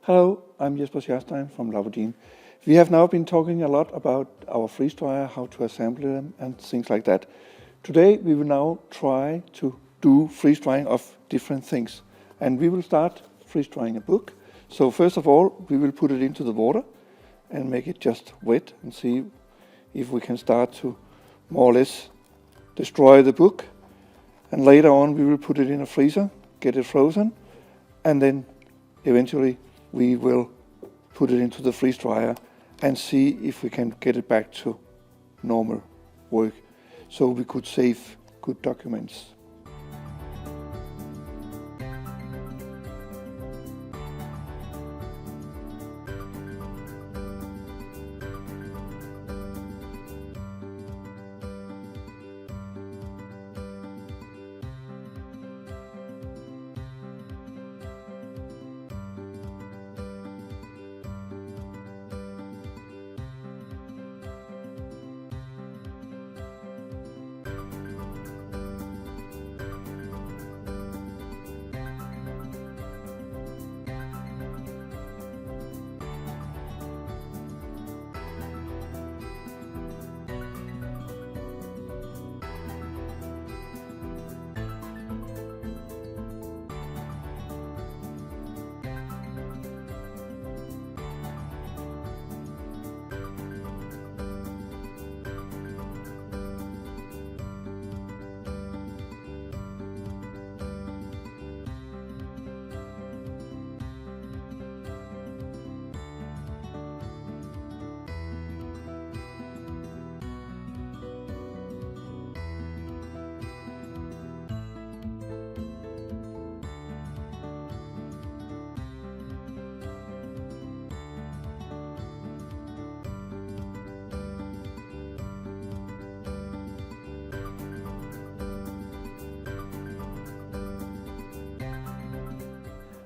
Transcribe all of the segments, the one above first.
Hello, I'm Jesper Scharstein from Lavardin. We have now been talking a lot about our freeze dryer, how to assemble them and things like that. Today we will now try to do freeze drying of different things. And we will start freeze drying a book. So first of all, we will put it into the water and make it just wet and see if we can start to more or less destroy the book. And later on we will put it in a freezer, get it frozen, and then eventually we will put it into the freeze dryer and see if we can get it back to normal work, so we could save good documents.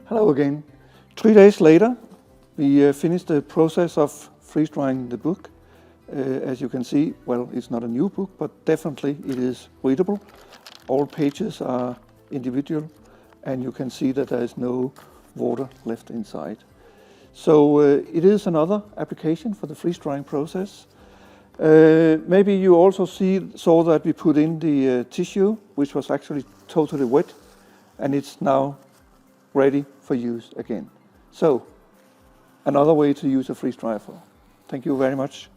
Hello again. 3 days later, we finished the process of freeze drying the book. As you can see, well, it's not a new book, but definitely it is readable. All pages are individual, and you can see that there is no water left inside. So it is another application for the freeze drying process. Maybe you also saw that we put in the tissue, which was actually totally wet, and it's now ready for use again. So, another way to use a freeze dryer for. Thank you very much.